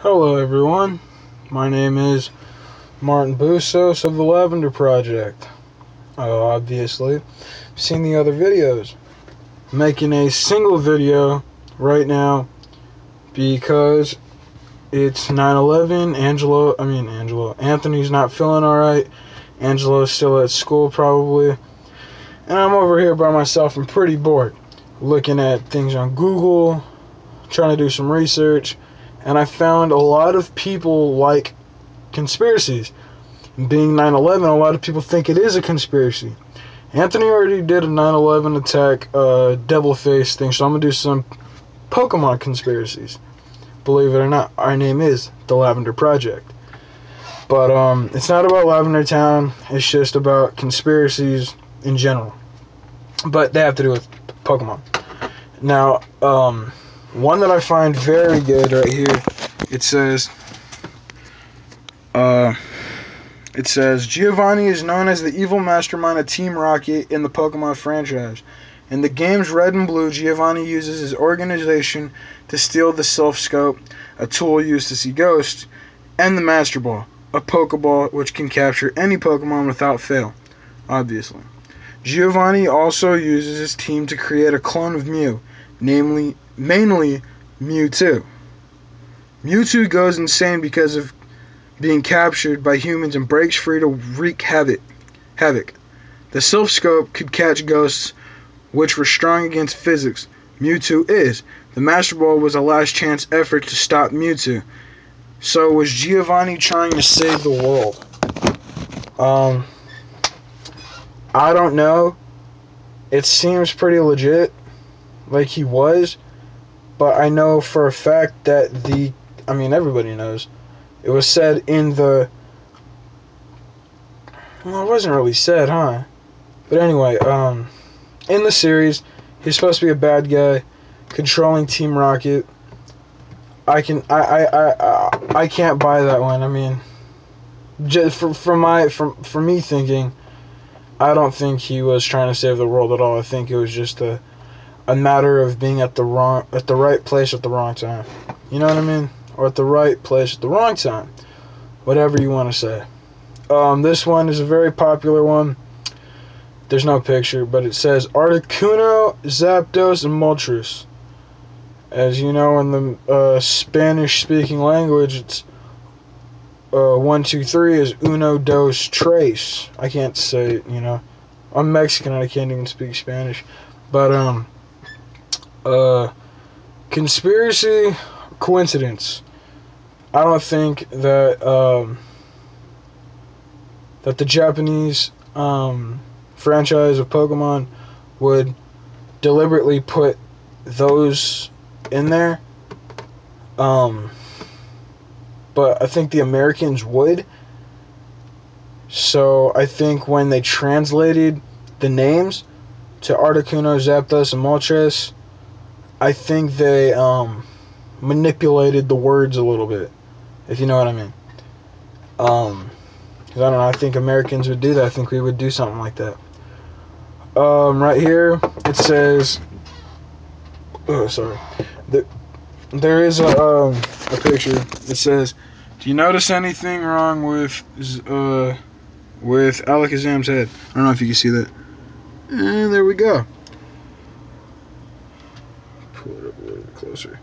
Hello everyone, my name is Martin Bustos of the Lavender Project. Obviously, seen the other videos. Making a single video right now because it's 9/11. Anthony's not feeling alright. Angelo's still at school probably. And I'm over here by myself and pretty bored. Looking at things on Google, trying to do some research. And I found a lot of people like conspiracies. Being 9/11, a lot of people think it is a conspiracy. Anthony already did a 9/11 attack devil face thing, so I'm going to do some Pokemon conspiracies. Believe it or not, our name is the Lavender Project. But it's not about Lavender Town, it's just about conspiracies in general. But they have to do with Pokemon. Now, one that I find very good right here, it says Giovanni is known as the evil mastermind of Team Rocket in the Pokemon franchise. In the games Red and Blue, Giovanni uses his organization to steal the Self Scope, a tool used to see ghosts, and the Master Ball, a Pokeball which can capture any Pokemon without fail, obviously. Giovanni also uses his team to create a clone of Mew, mainly Mewtwo. Mewtwo goes insane because of being captured by humans and breaks free to wreak havoc. The Self Scope could catch ghosts which were strong against physics. Mewtwo is. The Master Ball was a last chance effort to stop Mewtwo. So was Giovanni trying to save the world? I don't know. It seems pretty legit, like he was, but I know for a fact that everybody knows. It was said in the... Well, it wasn't really said, huh? But anyway, in the series, he's supposed to be a bad guy, controlling Team Rocket. I can't buy that one. I mean, just for me thinking, I don't think he was trying to save the world at all. I think it was just a matter of being at the right place at the wrong time. You know what I mean? Or at the right place at the wrong time. Whatever you want to say. This one is a very popular one. There's no picture, but it says Articuno, Zapdos, and Moltres. As you know, in the Spanish-speaking language, it's 1, 2, 3 is uno, dos, tres. I can't say it, you know. I'm Mexican and I can't even speak Spanish. But, conspiracy, coincidence. I don't think that, that the Japanese, franchise of Pokemon would deliberately put those in there. But I think the Americans would. So I think when they translated the names to Articuno, Zapdos, and Moltres, I think they manipulated the words a little bit, if you know what I mean. Because I don't know, I think Americans would do that. I think we would do something like that. Right here, it says... Oh, sorry. There is a picture. It says, "Do you notice anything wrong with Alakazam's head?" I don't know if you can see that. And there we go. Pull it up a little bit closer.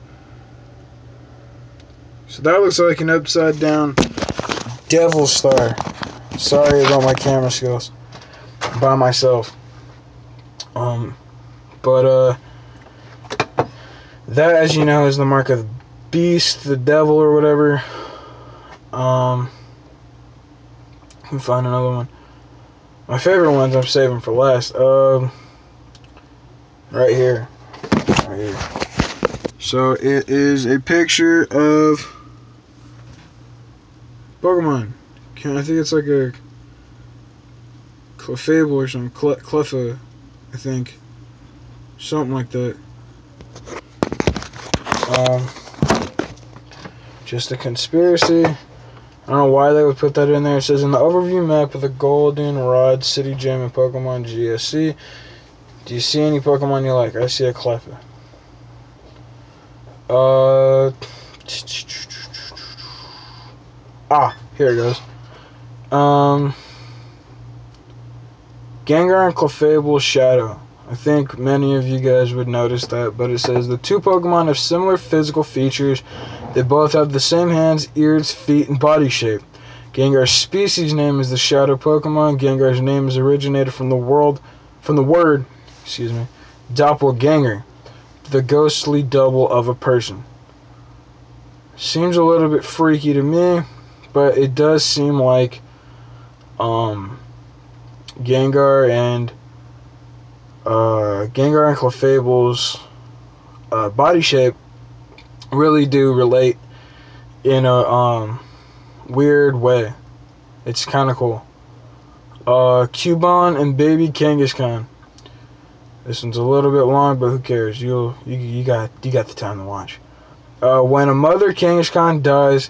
So that looks like an upside down devil star. Sorry about my camera skills. By myself. That, as you know, is the mark of the beast, the devil, or whatever. Let me find another one. My favorite ones I'm saving for last. Right here. So it is a picture of Pokemon. I think it's like a Clefable or something. Clefa, I think. Something like that. Just a conspiracy. I don't know why they would put that in there. It says, in the overview map of the Goldenrod City Gym in Pokemon GSC, do you see any Pokemon you like? I see a Cleffa. Here it goes. Gengar and Clefable Shadow. I think many of you guys would notice that, but it says the two Pokemon have similar physical features. They both have the same hands, ears, feet, and body shape. Gengar's species name is the Shadow Pokemon. Gengar's name is originated from the word, doppelganger, the ghostly double of a person. Seems a little bit freaky to me, but it does seem like Gengar and Clefable's body shape really do relate in a weird way. It's kind of cool. Cubone and baby Kangaskhan. This one's a little bit long, but who cares? You got the time to watch. When a mother Kangaskhan dies,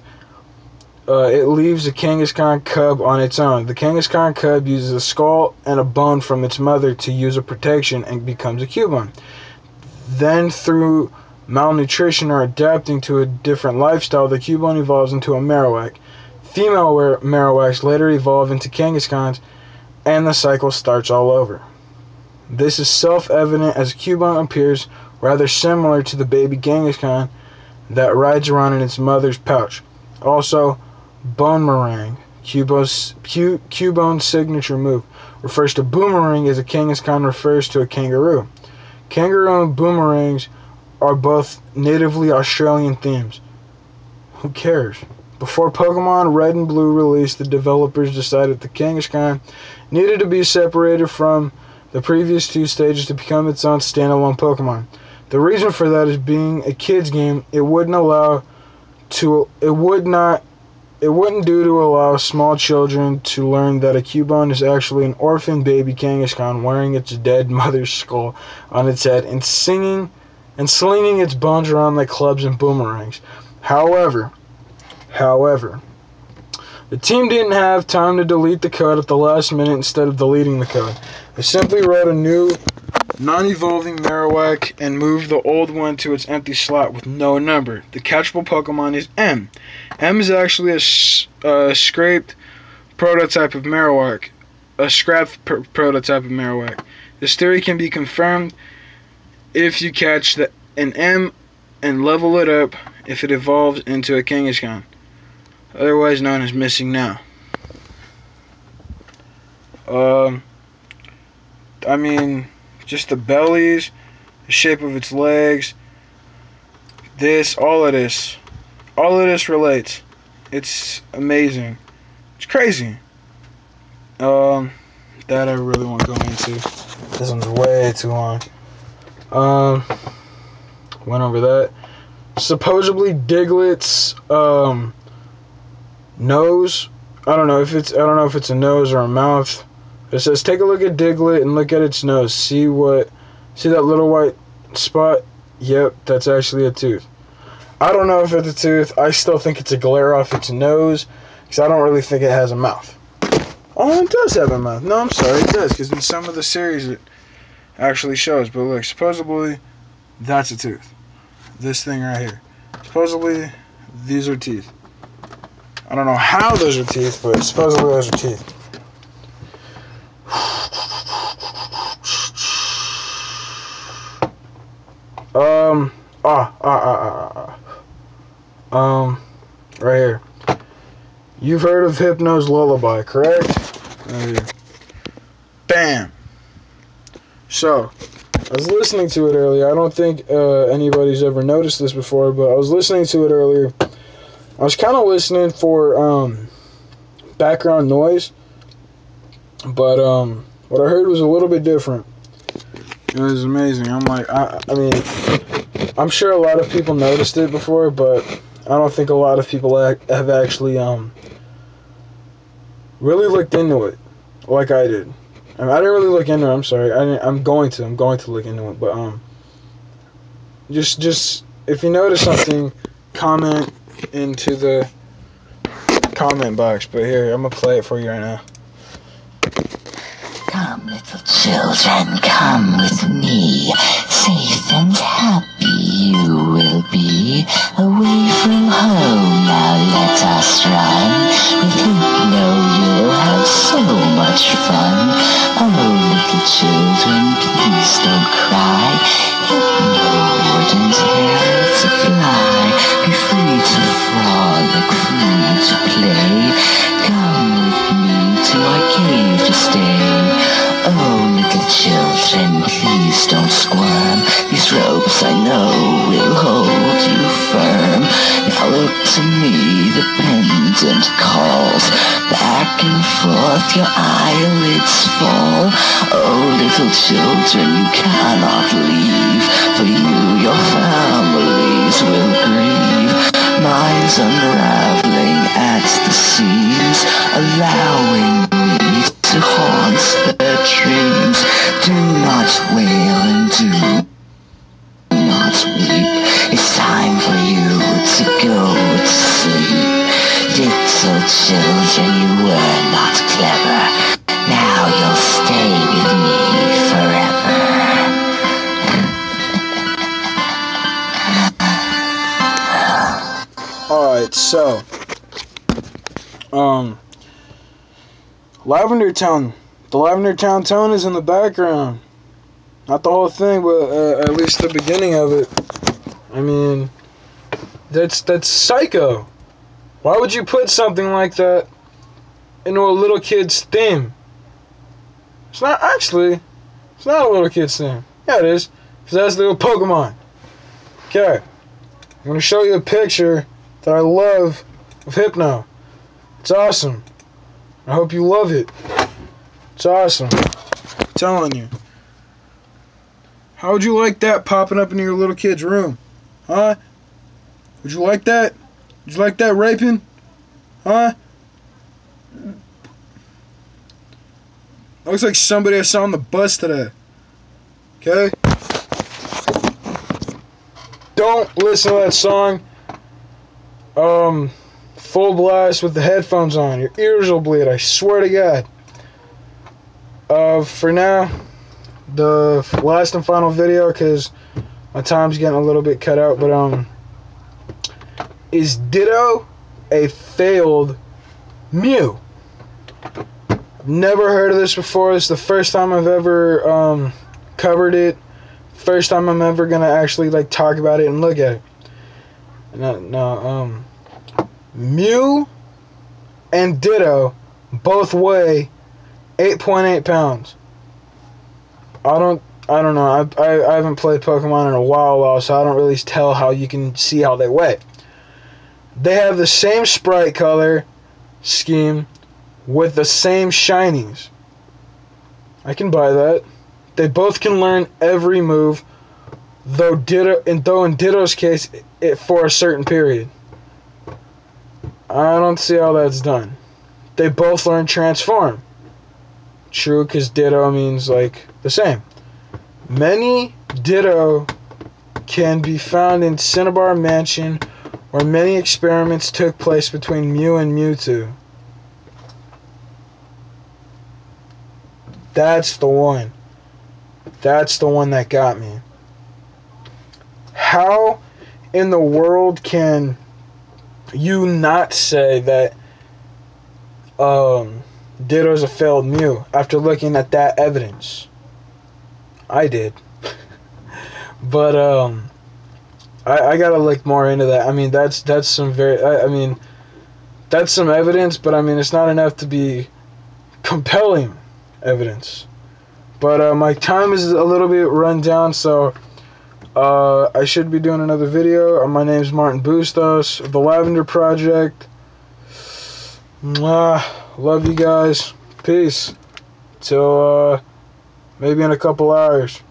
it leaves a Kangaskhan cub on its own. The Kangaskhan cub uses a skull and a bone from its mother to use a protection and becomes a Cubone. Then, through malnutrition or adapting to a different lifestyle, the Cubone evolves into a Marowak. Female Marowaks later evolve into Kangaskhan's, and the cycle starts all over. This is self-evident as Cubone appears rather similar to the baby Kangaskhan that rides around in its mother's pouch. Also, Boomerang, Cubone's signature move, refers to boomerang as a Kangaskhan refers to a kangaroo. Kangaroo and boomerangs are both natively Australian themes. Who cares? Before Pokemon Red and Blue released, the developers decided the Kangaskhan needed to be separated from the previous two stages to become its own standalone Pokemon. The reason for that is being a kids game, it wouldn't do to allow small children to learn that a Cubone is actually an orphan baby Kangaskhan wearing its dead mother's skull on its head and slinging its bones around like clubs and boomerangs. However, the team didn't have time to delete the code at the last minute instead of deleting the code. They simply wrote a new non-evolving Marowak and moved the old one to its empty slot with no number. The catchable Pokemon is M. M is actually a scraped prototype of Marowak. This theory can be confirmed if you catch an M and level it up if it evolves into a Kangaskhan, otherwise known as missing now. I mean, just the bellies, the shape of its legs, all of this relates. It's amazing. It's crazy. That I really won't go into. This one's way too long. Went over that. Supposedly Diglett's nose. I don't know if it's a nose or a mouth. It says take a look at Diglett and look at its nose. See that little white spot? Yep, that's actually a tooth. I don't know if it's a tooth. I still think it's a glare off its nose because I don't really think it has a mouth. Oh, it does have a mouth. No, I'm sorry, it does, because in some of the series it actually shows. But look, supposedly that's a tooth. This thing right here. Supposedly these are teeth. I don't know how those are teeth, but supposedly those are teeth. Right here. You've heard of Hypno's lullaby, correct? Right here. Bam! So, I was listening to it earlier. I don't think anybody's ever noticed this before, but I was listening to it earlier. I was kind of listening for background noise, but what I heard was a little bit different. It was amazing. I'm like, I mean, I'm sure a lot of people noticed it before, but I don't think a lot of people have actually really looked into it like I did. I mean, I didn't really look into it. I'm sorry. I'm going to look into it. But just if you notice something, comment into the comment box. But here, I'm gonna play it for you right now. Come, little children, come with me. Safe and happy you will be. Away from home, now let us run. With Hypno you'll have so much fun. Oh, little children, please don't cry. Hypno wouldn't hurt to fly. Be free to frolic, free to play. Come with me to our cave to stay. Oh, little children, please don't squirm. These ropes I know will hold you firm. Now look to me, the pendant calls. Back and forth your eyelids fall. Oh, little children, you cannot leave. For you, your families will grieve. Minds unraveling at the seams, allowing me to haunt their dreams. Do not wail and do not weep. It's time for you to go to sleep. Little children, you were not clever. Now you'll stay with me forever. Alright, so Lavender Town. The Lavender Town tone is in the background. Not the whole thing, but at least the beginning of it. I mean, that's psycho. Why would you put something like that into a little kid's theme? It's not a little kid's theme. Yeah, it is. Because that's little Pokemon. Okay. I'm going to show you a picture that I love of Hypno. It's awesome. I hope you love it. It's awesome. I'm telling you. How would you like that popping up into your little kid's room? Huh? Would you like that? Would you like that raping? Huh? Looks like somebody I saw on the bus today. Okay? Don't listen to that song full blast with the headphones on. Your ears will bleed, I swear to God. For now, the last and final video, because my time's getting a little bit cut out, but is Ditto a failed Mew? I've never heard of this before. It's the first time I've ever covered it. First time I'm ever gonna actually like talk about it and look at it. Mew and Ditto both weigh 8.8 pounds. I don't know. I haven't played Pokemon in a while, so I don't really tell how you can see how they weigh. They have the same sprite color scheme with the same shinies. I can buy that. They both can learn every move, though in Ditto's case, for a certain period. I don't see how that's done. They both learn Transform. True, because Ditto means like the same. Many Ditto can be found in Cinnabar Mansion, where many experiments took place between Mew and Mewtwo. That's the one. That's the one that got me. How in the world can you not say that Ditto's a failed Mew after looking at that evidence? I did. But I gotta look more into that. I mean, that's some very I mean, that's some evidence, but I mean, it's not enough to be compelling evidence. But my time is a little bit run down, so I should be doing another video. My name is Martin Bustos of the Lavender Project. Love you guys. Peace. Till maybe in a couple hours.